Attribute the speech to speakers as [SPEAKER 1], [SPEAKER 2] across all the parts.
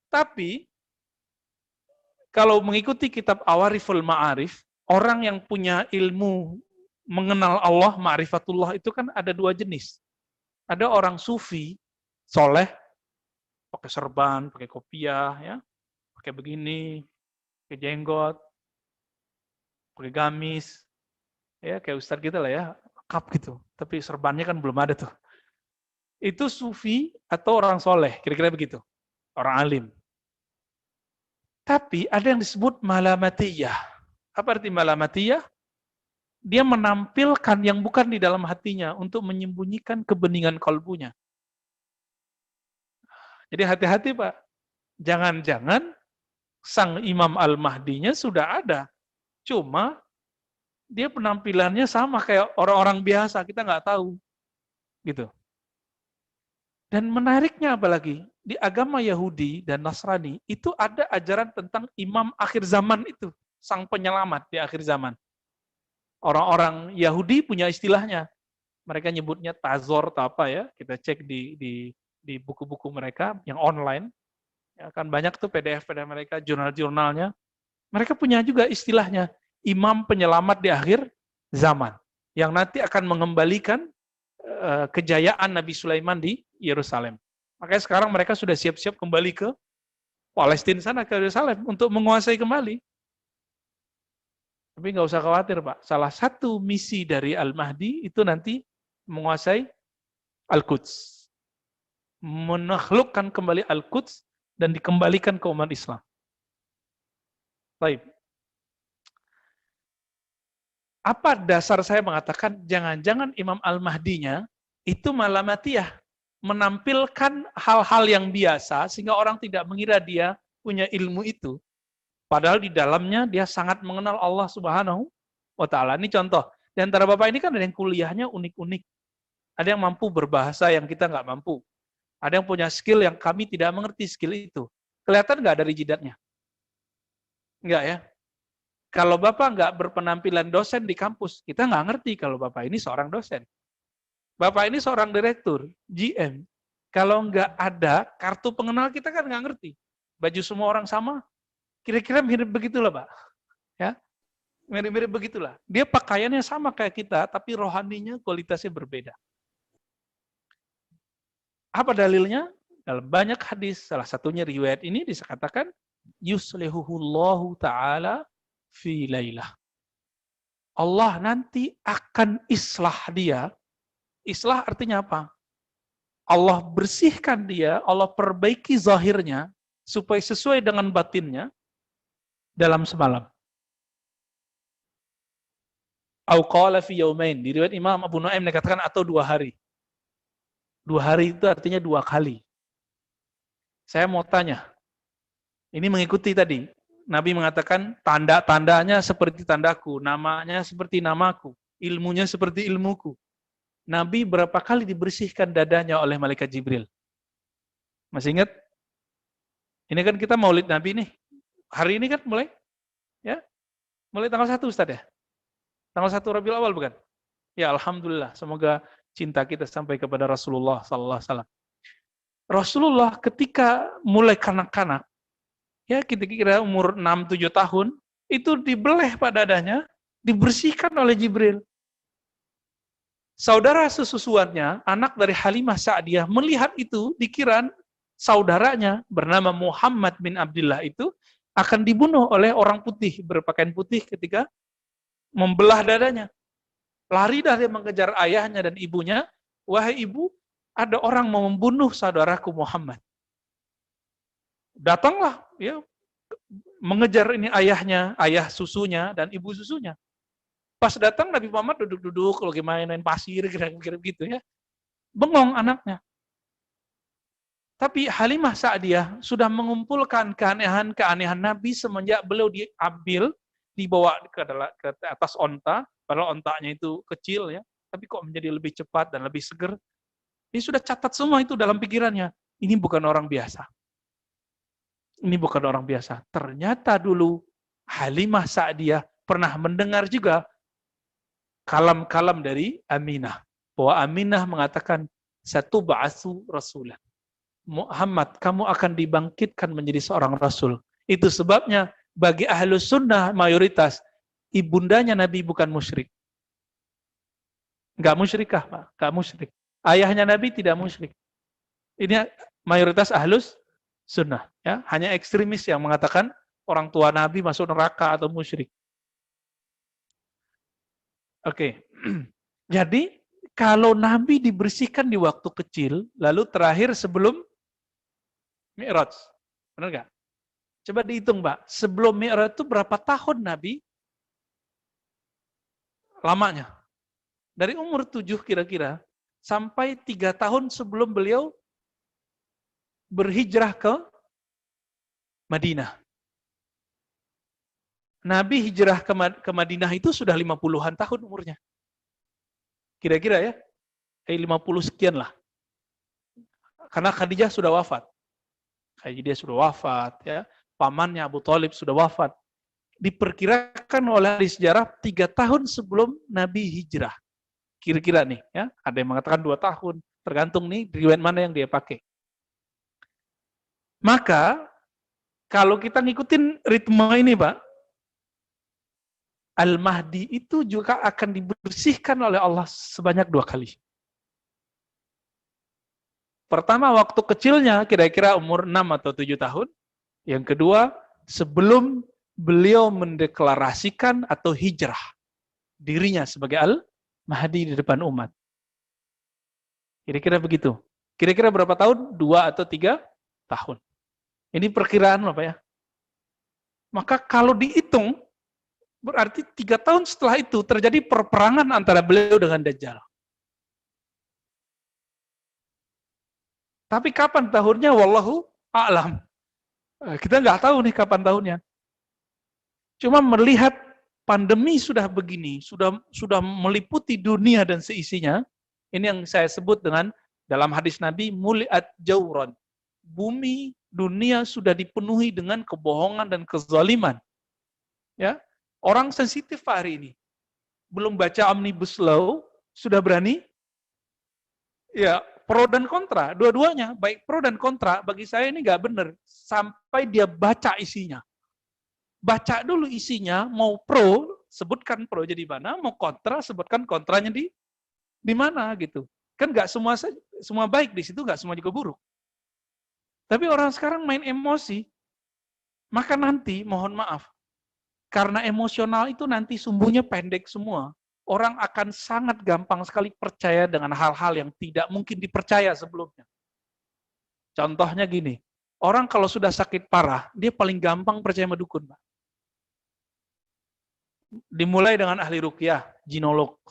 [SPEAKER 1] Tapi kalau mengikuti kitab Awariful Ma'arif, orang yang punya ilmu mengenal Allah, ma'rifatullah itu kan ada dua jenis. Ada orang sufi, soleh, pakai serban, pakai kopiah, ya, pakai begini, pakai jenggot, pakai gamis, ya kayak ustadz kita lah ya, lengkap gitu. Tapi serbannya kan belum ada tuh. Itu sufi atau orang soleh, kira-kira begitu. Orang alim. Tapi ada yang disebut malamatiyah. Apa arti malamatiyah? Dia menampilkan yang bukan di dalam hatinya untuk menyembunyikan kebeningan kalbunya. Jadi hati-hati Pak. Jangan-jangan sang Imam Al-Mahdinya sudah ada. Cuma dia penampilannya sama kayak orang-orang biasa, kita nggak tahu. Gitu. Dan menariknya apalagi, di agama Yahudi dan Nasrani, itu ada ajaran tentang imam akhir zaman itu, sang penyelamat di akhir zaman. Orang-orang Yahudi punya istilahnya, mereka nyebutnya tazor atau apa ya, kita cek di buku-buku mereka yang online, ya kan banyak tuh PDF mereka, jurnal-jurnalnya, mereka punya juga istilahnya, imam penyelamat di akhir zaman, yang nanti akan mengembalikan kejayaan Nabi Sulaiman di Yerusalem. Makanya sekarang mereka sudah siap-siap kembali ke Palestina sana, ke Yerusalem, untuk menguasai kembali. Tapi nggak usah khawatir Pak, salah satu misi dari Al-Mahdi itu nanti menguasai Al-Quds. Menaklukkan kembali Al-Quds dan dikembalikan ke umat Islam. Baik. Apa dasar saya mengatakan jangan-jangan Imam Al-Mahdinya itu malamatiyah, menampilkan hal-hal yang biasa sehingga orang tidak mengira dia punya ilmu itu. Padahal di dalamnya dia sangat mengenal Allah Subhanahu wa Ta'ala. Ini contoh. Di antara Bapak ini kan ada yang kuliahnya unik-unik. Ada yang mampu berbahasa yang kita nggak mampu. Ada yang punya skill yang kami tidak mengerti skill itu. Kelihatan nggak dari jidatnya? Nggak ya? Kalau Bapak nggak berpenampilan dosen di kampus, kita nggak ngerti kalau Bapak ini seorang dosen. Bapak ini seorang direktur, GM. Kalau nggak ada kartu pengenal, kita kan nggak ngerti. Baju semua orang sama, kira-kira mirip begitulah Pak. Ya, mirip-mirip begitulah. Dia pakaiannya sama kayak kita, tapi rohaninya kualitasnya berbeda. Apa dalilnya? Dalam banyak hadis, salah satunya riwayat ini dikatakan, yuslihuhullahu ta'ala fi lailah. Allah nanti akan islah dia. Islah artinya apa? Allah bersihkan dia, Allah perbaiki zahirnya, supaya sesuai dengan batinnya, dalam semalam. Au qala fi yaumain. Di riwayat Imam Abu Nuaim dikatakan atau 2 hari. 2 hari itu artinya 2 kali. Saya mau tanya, ini mengikuti tadi, Nabi mengatakan tanda-tandanya seperti tandaku, namanya seperti namaku, ilmunya seperti ilmuku. Nabi berapa kali dibersihkan dadanya oleh malaikat Jibril? Masih ingat? Ini kan kita maulid Nabi nih. Hari ini kan mulai? Ya, mulai tanggal 1 Ustaz ya? Tanggal 1 Rabiul Awal bukan? Ya Alhamdulillah, semoga cinta kita sampai kepada Rasulullah Sallallahu Alaihi Wasallam. Rasulullah ketika mulai kanak-kanak, ya kira-kira umur 6-7 tahun, itu dibeleh pada dadanya, dibersihkan oleh Jibril. Saudara sesusuannya, anak dari Halimah Sa'diyah, melihat itu, dikira saudaranya bernama Muhammad bin Abdullah itu akan dibunuh oleh orang putih, berpakaian putih ketika membelah dadanya. Lari dari mengejar ayahnya dan ibunya, wahai ibu, ada orang mau membunuh saudaraku Muhammad. Datanglah, ya, mengejar ini ayahnya, ayah susunya dan ibu susunya. Pas datang Nabi Muhammad duduk-duduk, lagi main pasir, kira-kira gitu ya. Bengong anaknya. Tapi Halimah Sa'diyah sudah mengumpulkan keanehan-keanehan Nabi semenjak beliau diambil, dibawa ke atas onta, padahal ontanya itu kecil ya, tapi kok menjadi lebih cepat dan lebih seger. Dia sudah catat semua itu dalam pikirannya. Ini bukan orang biasa. Ini bukan orang biasa. Ternyata dulu Halimah Sa'diyah pernah mendengar juga kalam-kalam dari Aminah. Bahwa Aminah mengatakan, satu ba'asu rasulah. Muhammad, kamu akan dibangkitkan menjadi seorang Rasul. Itu sebabnya bagi ahlus sunnah mayoritas, ibundanya Nabi bukan musyrik. Enggak musyrikah, Pak? Enggak musyrik. Ayahnya Nabi tidak musyrik. Ini mayoritas ahlus sunnah. Ya. Hanya ekstremis yang mengatakan orang tua Nabi masuk neraka atau musyrik. Oke. Jadi, kalau Nabi dibersihkan di waktu kecil, lalu terakhir sebelum Mi'raj. Benar nggak? Coba dihitung, Pak. Sebelum Mi'raj itu berapa tahun Nabi lamanya? Dari umur 7 kira-kira, sampai 3 tahun sebelum beliau berhijrah ke Madinah. Nabi hijrah ke Madinah itu sudah 50-an tahun umurnya. Kira-kira ya, 50 sekian lah. Karena Khadijah sudah wafat. Khadijah sudah wafat, ya. Pamannya Abu Thalib sudah wafat. Diperkirakan oleh ahli sejarah 3 tahun sebelum Nabi hijrah. Kira-kira nih, ya. Ada yang mengatakan 2 tahun, tergantung nih riwayat mana yang dia pakai. Maka kalau kita ngikutin ritme ini, Pak, Al-Mahdi itu juga akan dibersihkan oleh Allah sebanyak 2 kali. Pertama, waktu kecilnya, kira-kira umur 6 atau 7 tahun. Yang kedua, sebelum beliau mendeklarasikan atau hijrah dirinya sebagai Al-Mahdi di depan umat. Kira-kira begitu. Kira-kira berapa tahun? 2 atau 3 tahun. Ini perkiraan Bapak ya. Maka kalau dihitung, berarti 3 tahun setelah itu terjadi perperangan antara beliau dengan Dajjal. Tapi kapan tahunnya? Wallahu a'lam. Kita nggak tahu nih kapan tahunnya. Cuma melihat pandemi sudah begini, sudah meliputi dunia dan seisinya, ini yang saya sebut dengan dalam hadis Nabi, muliat jauron. Bumi, dunia sudah dipenuhi dengan kebohongan dan kezaliman. Ya, orang sensitif hari ini. Belum baca Omnibus Law, sudah berani? Ya, pro dan kontra, dua-duanya, baik pro dan kontra, bagi saya ini nggak benar. Sampai dia baca isinya. Baca dulu isinya, mau pro, sebutkan pro jadi mana, mau kontra, sebutkan kontranya di mana gitu. Kan nggak semua baik di situ, nggak semua juga buruk. Tapi orang sekarang main emosi, maka nanti mohon maaf, karena emosional itu nanti sumbunya pendek semua. Orang akan sangat gampang sekali percaya dengan hal-hal yang tidak mungkin dipercaya sebelumnya. Contohnya gini, orang kalau sudah sakit parah, dia paling gampang percaya sama dukun, Pak. Dimulai dengan ahli ruqyah, jinolog.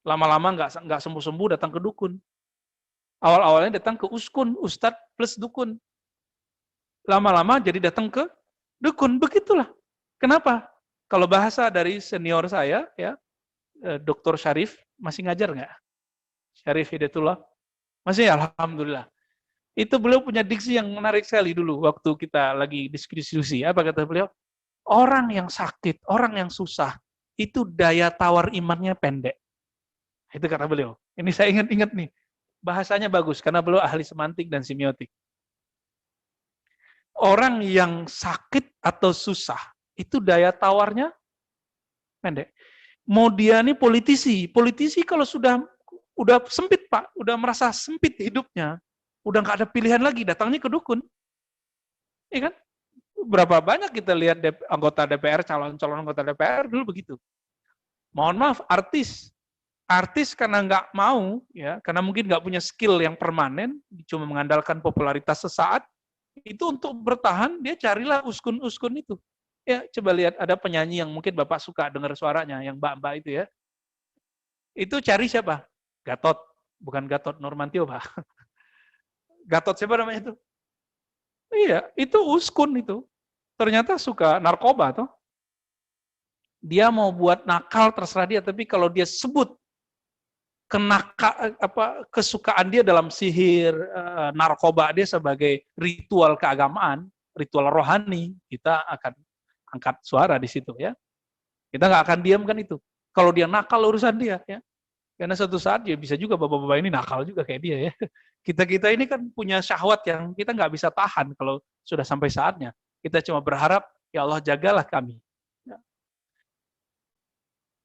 [SPEAKER 1] Lama-lama nggak sembuh-sembuh datang ke dukun. Awal-awalnya datang ke uskun, ustadz plus dukun. Lama-lama jadi datang ke dukun. Begitulah. Kenapa? Kalau bahasa dari senior saya, ya, Dr. Syarif, masih ngajar nggak? Syarif Hidayatullah. Masih, alhamdulillah. Itu beliau punya diksi yang menarik sekali dulu waktu kita lagi diskusi. Apa kata beliau? Orang yang sakit, orang yang susah, itu daya tawar imannya pendek. Itu kata beliau. Ini saya ingat-ingat nih. Bahasanya bagus, karena beliau ahli semantik dan semiotik. Orang yang sakit atau susah, itu daya tawarnya pendek. Mau dia nih politisi kalau udah sempit Pak, udah merasa sempit hidupnya, udah nggak ada pilihan lagi, datangnya ke dukun. Iya kan? Berapa banyak kita lihat anggota DPR, calon-calon anggota DPR dulu begitu. Mohon maaf, artis karena nggak mau, ya, karena mungkin nggak punya skill yang permanen, cuma mengandalkan popularitas sesaat, itu untuk bertahan dia carilah uskun-uskun itu. Ya, coba lihat ada penyanyi yang mungkin Bapak suka dengar suaranya, yang mbak-mbak itu ya. Itu cari siapa? Gatot, bukan Gatot Nurmantio, Pak. Gatot siapa namanya itu? Iya, itu uskun itu. Ternyata suka narkoba toh. Dia mau buat nakal terserah dia, tapi kalau dia sebut kesukaan dia dalam sihir, narkoba dia sebagai ritual keagamaan, ritual rohani, kita akan angkat suara di situ ya. Kita nggak akan diamkan itu. Kalau dia nakal urusan dia ya. Karena suatu saat ya bisa juga bapak-bapak ini nakal juga kayak dia ya. Kita-kita ini kan punya syahwat yang kita nggak bisa tahan kalau sudah sampai saatnya. Kita cuma berharap, ya Allah jagalah kami. Ya.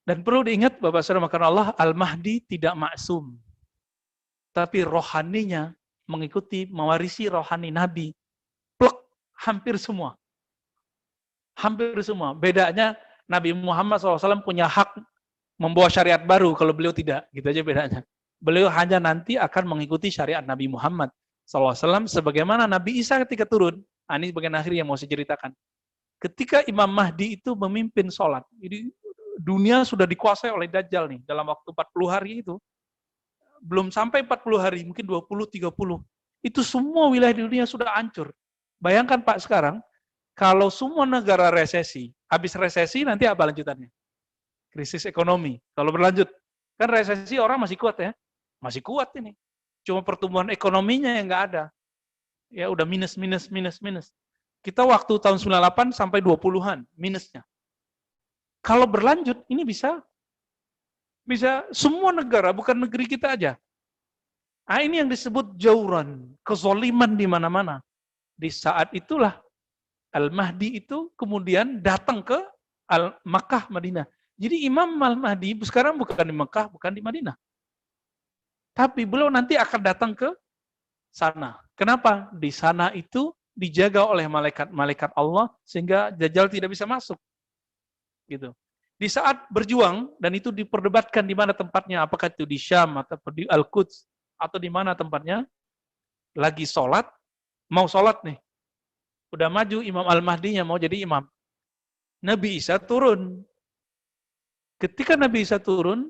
[SPEAKER 1] Dan perlu diingat Bapak Saudara makan Allah, Al-Mahdi tidak maksum. Tapi rohaninya mengikuti, mewarisi rohani Nabi. Plek, hampir semua. Hampir semua. Bedanya Nabi Muhammad SAW punya hak membawa syariat baru, kalau beliau tidak. Gitu aja bedanya. Beliau hanya nanti akan mengikuti syariat Nabi Muhammad SAW sebagaimana Nabi Isa ketika turun. Ini bagian akhir yang mau saya ceritakan. Ketika Imam Mahdi itu memimpin sholat, jadi dunia sudah dikuasai oleh Dajjal nih, dalam waktu 40 hari itu. Belum sampai 40 hari, mungkin 20, 30. Itu semua wilayah di dunia sudah hancur. Bayangkan Pak sekarang, kalau semua negara resesi, habis resesi nanti apa lanjutannya? Krisis ekonomi. Kalau berlanjut, kan resesi orang masih kuat ya, masih kuat ini. Cuma pertumbuhan ekonominya yang nggak ada. Ya udah minus. Kita waktu tahun 98 sampai 20-an minusnya. Kalau berlanjut, ini bisa semua negara, bukan negeri kita aja. Nah, ini yang disebut jauran, kezoliman di mana-mana. Di saat itulah Al-Mahdi itu kemudian datang ke Makkah, Madinah. Jadi Imam Al-Mahdi sekarang bukan di Mekah, bukan di Madinah. Tapi beliau nanti akan datang ke sana. Kenapa? Di sana itu dijaga oleh malaikat-malaikat Allah sehingga Dajjal tidak bisa masuk. Gitu. Di saat berjuang, dan itu diperdebatkan di mana tempatnya, apakah itu di Syam atau di Al-Quds atau di mana tempatnya, lagi sholat, mau sholat nih. Udah maju Imam Al-Mahdinya mau jadi imam. Nabi Isa turun. Ketika Nabi Isa turun,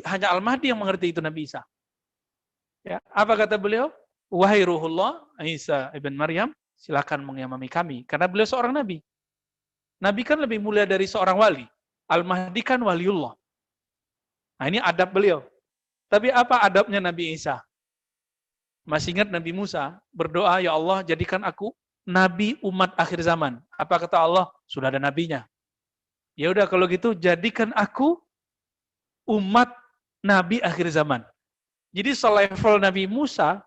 [SPEAKER 1] hanya Al-Mahdi yang mengerti itu Nabi Isa. Ya, apa kata beliau? Wahai Ruhullah, Isa ibn Maryam, silakan mengimami kami. Karena beliau seorang Nabi. Nabi kan lebih mulia dari seorang wali. Al-Mahdi kan waliullah. Nah ini adab beliau. Tapi apa adabnya Nabi Isa? Masih ingat Nabi Musa berdoa, ya Allah jadikan aku Nabi umat akhir zaman. Apa kata Allah? Sudah ada nabinya. Ya udah kalau gitu jadikan aku umat Nabi akhir zaman. Jadi selevel Nabi Musa,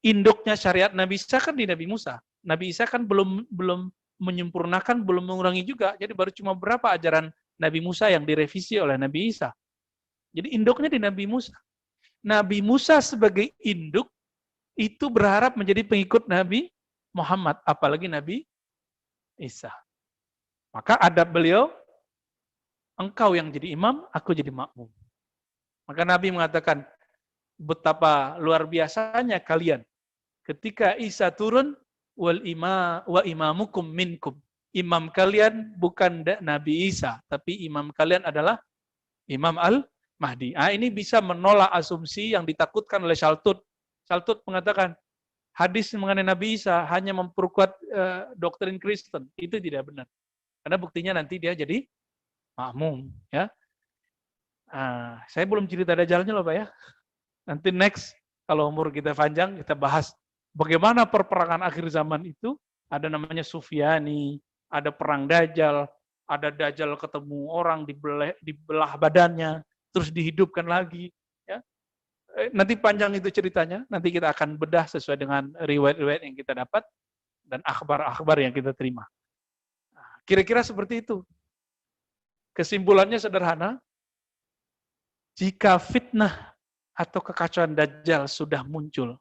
[SPEAKER 1] induknya syariat Nabi Isa kan di Nabi Musa. Nabi Isa kan belum menyempurnakan, belum mengurangi juga. Jadi baru cuma berapa ajaran Nabi Musa yang direvisi oleh Nabi Isa. Jadi induknya di Nabi Musa. Nabi Musa sebagai induk itu berharap menjadi pengikut Nabi Muhammad, apalagi Nabi Isa. Maka adab beliau, engkau yang jadi imam, aku jadi makmum. Maka Nabi mengatakan, betapa luar biasanya kalian. Ketika Isa turun, wa imamukum minkum. Imam kalian bukan Nabi Isa, tapi imam kalian adalah Imam Al-Mahdi. Ini bisa menolak asumsi yang ditakutkan oleh Shaltut. Shaltut mengatakan, hadis mengenai Nabi Isa hanya memperkuat doktrin Kristen. Itu tidak benar. Karena buktinya nanti dia jadi makmum. Ya. Saya belum cerita Dajjalnya loh Pak ya. Nanti next, kalau umur kita panjang, kita bahas bagaimana perperangan akhir zaman itu. Ada namanya Sufyani, ada perang Dajjal, ada Dajjal ketemu orang dibelah badannya, terus dihidupkan lagi. Ya. Nanti panjang itu ceritanya, nanti kita akan bedah sesuai dengan riwayat-riwayat yang kita dapat, dan akhbar-akhbar yang kita terima. Kira-kira seperti itu. Kesimpulannya sederhana, jika fitnah atau kekacauan Dajjal sudah muncul,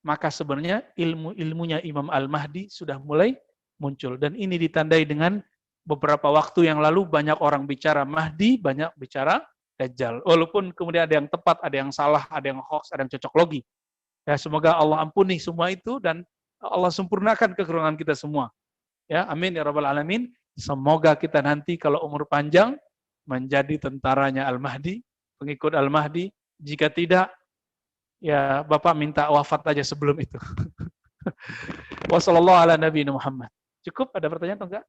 [SPEAKER 1] maka sebenarnya ilmu-ilmunya Imam Al-Mahdi sudah mulai muncul. Dan ini ditandai dengan beberapa waktu yang lalu banyak orang bicara Mahdi, banyak bicara Dajjal. Walaupun kemudian ada yang tepat, ada yang salah, ada yang hoax, ada yang cocok logi. Ya, semoga Allah ampuni semua itu dan Allah sempurnakan kekurangan kita semua. Ya, amin ya rabbal alamin. Semoga kita nanti kalau umur panjang menjadi tentaranya Al-Mahdi, pengikut Al-Mahdi. Jika tidak, ya Bapak minta wafat aja sebelum itu. Wassalamualaikum warahmatullahi wabarakatuh. Cukup? Ada pertanyaan atau enggak?